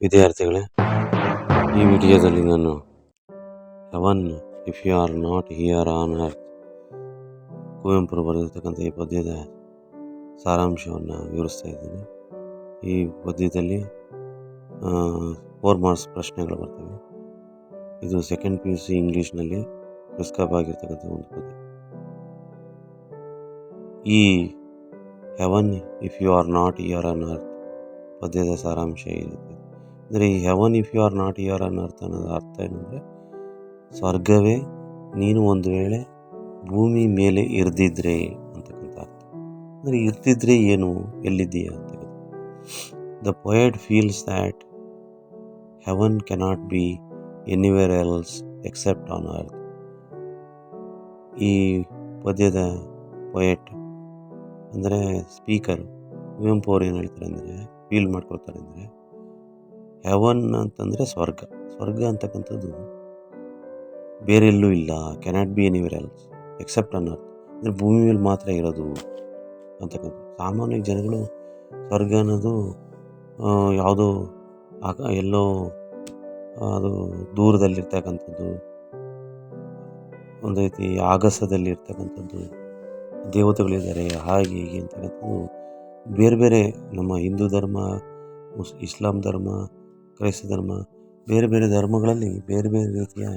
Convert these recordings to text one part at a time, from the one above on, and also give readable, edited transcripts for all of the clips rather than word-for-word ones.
ವಿದ್ಯಾರ್ಥಿಗಳೇ, ಈ ವಿಡಿಯೋದಲ್ಲಿ ನಾನು heaven if you are not here on earth ಕುವೆಂಪುರು ಬರೆದಿರ್ತಕ್ಕಂಥ ಈ ಪದ್ಯದ ಸಾರಾಂಶವನ್ನು ವಿವರಿಸ್ತಾ ಇದ್ದೀನಿ. ಈ ಪದ್ಯದಲ್ಲಿ 4 ಮಾರ್ಕ್ಸ್ ಪ್ರಶ್ನೆಗಳು ಬರ್ತವೆ. ಇದು ಸೆಕೆಂಡ್ PUC ಇಂಗ್ಲೀಷ್ನಲ್ಲಿ ಪ್ರಿಸ್ಕ್ರೈಬ್ ಆಗಿರ್ತಕ್ಕಂಥ ಒಂದು ಪದ್ಯ. ಈ heaven if you are not here on earth ಪದ್ಯದ ಸಾರಾಂಶ ಇರುತ್ತೆ. ಅಂದರೆ ಈ heaven if you are not here on earth ಅನ್ನೋದು ಅರ್ಥ ಏನಂದರೆ, ಸ್ವರ್ಗವೇ ನೀನು ಒಂದು ವೇಳೆ ಭೂಮಿ ಮೇಲೆ ಇರ್ದಿದ್ರೆ ಅಂತಕ್ಕಂಥ ಅರ್ಥ. ಅಂದರೆ ಇರ್ತಿದ್ರೆ ಏನು, ಎಲ್ಲಿದ್ದೀಯಾ ಅಂತಕ್ಕಂಥ. The poet feels that heaven cannot be anywhere else except on earth. ಈ ಪದ್ಯದ ಪೊಯೆಟ್ ಅಂದರೆ ಸ್ಪೀಕರ್ ಕುವೆಂಪು ಅವ್ರು ಏನು ಹೇಳ್ತಾರೆ ಅಂದರೆ, ಫೀಲ್ ಮಾಡ್ಕೊಳ್ತಾರೆ ಅಂದರೆ, ಹೆವನ್ ಅಂತಂದರೆ ಸ್ವರ್ಗ. ಸ್ವರ್ಗ ಅಂತಕ್ಕಂಥದ್ದು ಬೇರೆ ಎಲ್ಲೂ ಇಲ್ಲ. Cannot be anywhere else except on earth. ಅಂದರೆ ಭೂಮಿ ಮೇಲೆ ಮಾತ್ರ ಇರೋದು ಅಂತಕ್ಕಂಥದ್ದು. ಸಾಮಾನ್ಯ ಜನಗಳು ಸ್ವರ್ಗ ಅನ್ನೋದು ಯಾವುದೋ ಎಲ್ಲೋ ಅದು ದೂರದಲ್ಲಿರ್ತಕ್ಕಂಥದ್ದು, ಒಂದು ರೀತಿ ಆಗಸದಲ್ಲಿರ್ತಕ್ಕಂಥದ್ದು, ದೇವತೆಗಳಿದ್ದಾರೆ ಹಾಗೆ ಹೀಗೆ ಅಂತಕ್ಕಂಥದ್ದು ಬೇರೆ ಬೇರೆ ನಮ್ಮ ಹಿಂದೂ ಧರ್ಮ, ಇಸ್ಲಾಂ ಧರ್ಮ, ಕ್ರೈಸ್ತ ಧರ್ಮ, ಬೇರೆ ಬೇರೆ ಧರ್ಮಗಳಲ್ಲಿ ಬೇರೆ ಬೇರೆ ರೀತಿಯ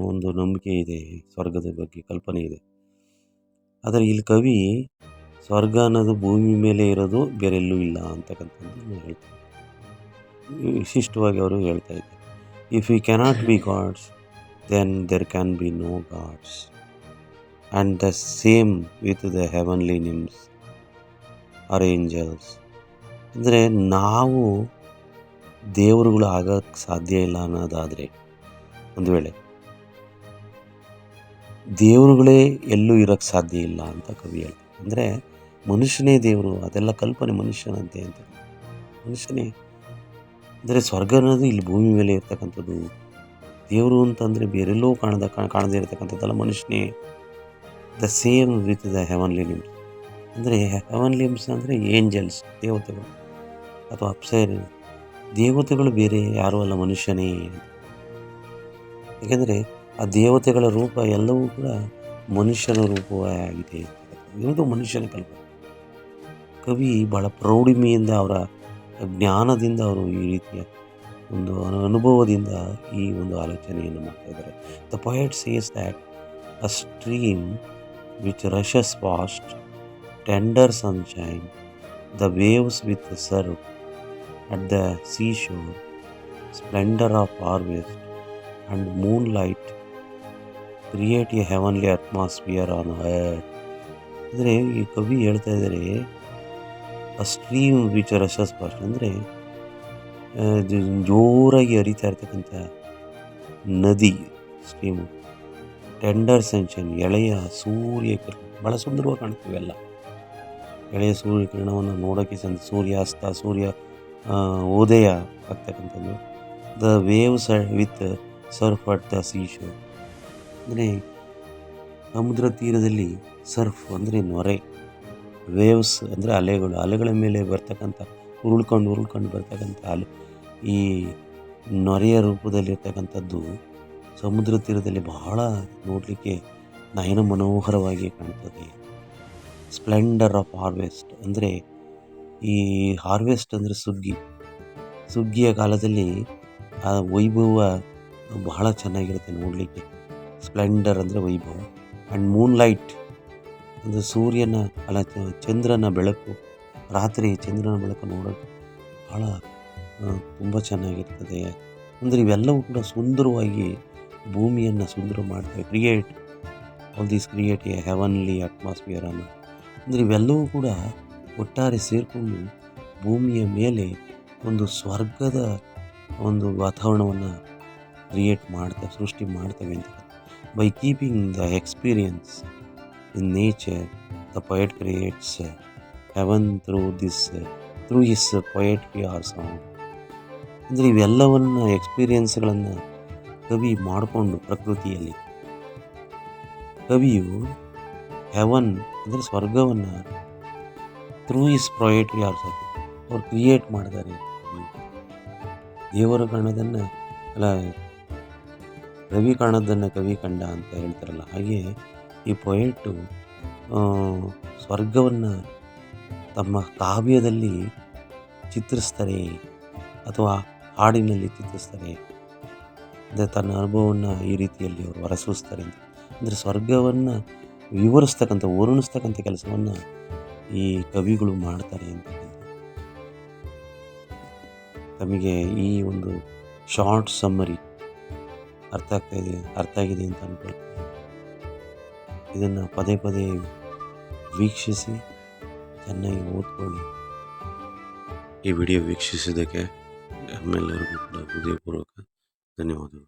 ಒಂದು ನಂಬಿಕೆ ಇದೆ, ಸ್ವರ್ಗದ ಬಗ್ಗೆ ಕಲ್ಪನೆ ಇದೆ. ಆದರೆ ಇಲ್ಲಿ ಕವಿ ಸ್ವರ್ಗ ಅನ್ನೋದು ಭೂಮಿ ಮೇಲೆ ಇರೋದು, ಬೇರೆಲ್ಲೂ ಇಲ್ಲ ಅಂತಕ್ಕಂಥದ್ದು ಹೇಳ್ತಾರೆ. ವಿಶಿಷ್ಟವಾಗಿ ಅವರು ಹೇಳ್ತಾ ಇದ್ದಾರೆ, if you cannot be gods then there can be no gods and the same with the heavenly nymphs or angels. ಅಂದರೆ ನಾವು ದೇವರುಗಳು ಆಗೋಕ್ಕೆ ಸಾಧ್ಯ ಇಲ್ಲ ಅನ್ನೋದಾದರೆ, ಒಂದು ವೇಳೆ ದೇವರುಗಳೇ ಎಲ್ಲೂ ಇರೋಕ್ಕೆ ಸಾಧ್ಯ ಇಲ್ಲ ಅಂತ ಕವಿ ಹೇಳ್ತಾರೆ. ಅಂದರೆ ಮನುಷ್ಯನೇ ದೇವರು, ಅದೆಲ್ಲ ಕಲ್ಪನೆ ಮನುಷ್ಯನಂತೆ ಅಂತ. ಮನುಷ್ಯನೇ ಅಂದರೆ ಸ್ವರ್ಗ ಅನ್ನೋದು ಇಲ್ಲಿ ಭೂಮಿ ಮೇಲೆ ಇರ್ತಕ್ಕಂಥದ್ದು. ದೇವರು ಅಂತಂದರೆ ಬೇರೆಲ್ಲೋ ಕಾಣದೇ ಇರತಕ್ಕಂಥದ್ದಲ್ಲ, ಮನುಷ್ಯನೇ. The same with the heavenly limbs. ಅಂದರೆ ಹೆವನ್ಲಿ ಲಿಮ್ಸ್ ಅಂದರೆ ಏಂಜಲ್ಸ್, ದೇವತೆಗಳು ಅಥವಾ ಅಪ್ಸರೆ. ದೇವತೆಗಳು ಬೇರೆ ಯಾರೂ ಅಲ್ಲ, ಮನುಷ್ಯನೇ. ಏಕೆಂದರೆ ಆ ದೇವತೆಗಳ ರೂಪ ಎಲ್ಲವೂ ಕೂಡ ಮನುಷ್ಯನ ರೂಪವೇ ಆಗಿದೆ. ಇದು ಮನುಷ್ಯನ ಕಲ್ಪನೆ. ಕವಿ ಬಹಳ ಪ್ರೌಢಿಮೆಯಿಂದ, ಅವರ ಜ್ಞಾನದಿಂದ, ಅವರು ಈ ರೀತಿಯ ಒಂದು ಅನುಭವದಿಂದ ಈ ಒಂದು ಆಲೋಚನೆಯನ್ನು ಮಾಡ್ತಾ ಇದ್ದಾರೆ. The poet says that a stream which rushes fast, tender sunshine, the waves with serve at the seashore, splendor of harvest and moonlight create a heavenly atmosphere on earth. ಅಂದರೆ ಈ ಕವಿ ಹೇಳ್ತಾ ಇದ್ದಾರೆ, ಆ ಸ್ಟ್ರೀಮ್ ವಿಚ್ ರಶಸ್ ಫಾಸ್ಟ್ ಅಂದರೆ ಜೋರಾಗಿ ಹರಿತಾ ಇರ್ತಕ್ಕಂಥ ನದಿ ಸ್ಟ್ರೀಮು. ಟೆಂಡರ್ ಸನ್ಶೈನ್, ಎಳೆಯ ಸೂರ್ಯಕಿರಣ, ಭಾಳ ಸುಂದರವಾಗಿ ಕಾಣ್ತೀವೆಲ್ಲ. ಎಳೆಯ ಸೂರ್ಯಕಿರಣವನ್ನು ನೋಡೋಕ್ಕೆ ಸೂರ್ಯಾಸ್ತ, ಸೂರ್ಯ ಉದಯ ಆಗ್ತಕ್ಕಂಥದ್ದು. The waves with surf at the seashore. ಅಂದರೆ ಸಮುದ್ರ ತೀರದಲ್ಲಿ ಸರ್ಫ್ ಅಂದರೆ ನೊರೆ, ವೇವ್ಸ್ ಅಂದರೆ ಅಲೆಗಳು, ಅಲೆಗಳ ಮೇಲೆ ಬರ್ತಕ್ಕಂಥ ಉರುಳ್ಕೊಂಡು ಬರ್ತಕ್ಕಂಥ ಈ ನೊರೆಯ ರೂಪದಲ್ಲಿರ್ತಕ್ಕಂಥದ್ದು ಸಮುದ್ರ ತೀರದಲ್ಲಿ ಬಹಳ ನೋಡಲಿಕ್ಕೆ ನಯನ ಮನೋಹರವಾಗಿ ಕಾಣ್ತದೆ. ಸ್ಪ್ಲೆಂಡರ್ ಆಫ್ ಹಾರ್ವೆಸ್ಟ್ ಅಂದರೆ ಈ ಹಾರ್ವೆಸ್ಟ್ ಅಂದರೆ ಸುಗ್ಗಿಯ ಕಾಲದಲ್ಲಿ ಆ ವೈಭವ ಬಹಳ ಚೆನ್ನಾಗಿರುತ್ತೆ ನೋಡಲಿಕ್ಕೆ. ಸ್ಪ್ಲೆಂಡರ್ ಅಂದರೆ ವೈಭವ. ಆ್ಯಂಡ್ ಮೂನ್ಲೈಟ್ ಅಂದರೆ ಚಂದ್ರನ ಬೆಳಕು, ರಾತ್ರಿ ಚಂದ್ರನ ಬೆಳಕು ನೋಡೋಕ್ಕೆ ಬಹಳ ತುಂಬ ಚೆನ್ನಾಗಿರ್ತದೆ. ಅಂದರೆ ಇವೆಲ್ಲವೂ ಕೂಡ ಸುಂದರವಾಗಿ ಭೂಮಿಯನ್ನು ಸುಂದರ ಮಾಡ್ತವೆ. ಕ್ರಿಯೇಟ್ ಎ ಹೆವನ್ಲಿ ಅಟ್ಮಾಸ್ಫಿಯರ್ ಅನ್ನೋ. ಅಂದರೆ ಇವೆಲ್ಲವೂ ಕೂಡ ಒಟ್ಟಾರೆ ಸೇರಿಕೊಂಡು ಭೂಮಿಯ ಮೇಲೆ ಒಂದು ಸ್ವರ್ಗದ ಒಂದು ವಾತಾವರಣವನ್ನು ಸೃಷ್ಟಿ ಮಾಡ್ತವೆ ಅಂತ. By keeping the experience in nature, the poet creates heaven through his poetry or song. ಅಂದರೆ ಇವೆಲ್ಲವನ್ನು ಎಕ್ಸ್ಪೀರಿಯನ್ಸ್ಗಳನ್ನು ಕವಿ ಮಾಡಿಕೊಂಡು ಪ್ರಕೃತಿಯಲ್ಲಿ ಕವಿಯು ಹೆವನ್ ಅಂದರೆ ಸ್ವರ್ಗವನ್ನು through his poetry or song ಅವ್ರು ಕ್ರಿಯೇಟ್ ಮಾಡಿದ್ದಾರೆ. ದೇವರು ಕಾಣೋದನ್ನು ಅಲ್ಲ, ರವಿ ಕಾಣೋದನ್ನು ಕವಿ ಕಂಡ ಅಂತ ಹೇಳ್ತಾರಲ್ಲ, ಹಾಗೆ ಈ ಪೊಯೆಟು ಸ್ವರ್ಗವನ್ನು ತಮ್ಮ ಕಾವ್ಯದಲ್ಲಿ ಚಿತ್ರಿಸ್ತಾರೆ ಅಥವಾ ಹಾಡಿನಲ್ಲಿ ಚಿತ್ರಿಸ್ತಾರೆ. ಅಂದರೆ ತನ್ನ ಅನುಭವವನ್ನು ಈ ರೀತಿಯಲ್ಲಿ ಅವರು ಹೊರಸೂಸ್ತಾರೆ ಅಂತ. ಅಂದರೆ ಸ್ವರ್ಗವನ್ನು ವಿವರಿಸ್ತಕ್ಕಂಥ, ವರ್ಣಿಸ್ತಕ್ಕಂಥ ಕೆಲಸವನ್ನು ಈ ಕವಿಗಳು ಮಾಡ್ತಾರೆ ಅಂತ ಹೇಳ್ತಾರೆ. ತಮಗೆ ಈ ಒಂದು ಶಾರ್ಟ್ ಸಮ್ಮರಿ ಅರ್ಥ ಆಗಿದೆ ಅಂತ ಅಂದ್ಕೊಳ್ತೀನಿ. ಇದನ್ನು ಪದೇ ಪದೇ ವೀಕ್ಷಿಸಿ, ಚೆನ್ನಾಗಿ ಓದ್ಕೊಳ್ಳಿ. ಈ ವಿಡಿಯೋ ವೀಕ್ಷಿಸಿದ್ದಕ್ಕೆ ನಮ್ಮೆಲ್ಲರಿಗೂ ಕೂಡ ಹೃದಯಪೂರ್ವಕ ಧನ್ಯವಾದಗಳು.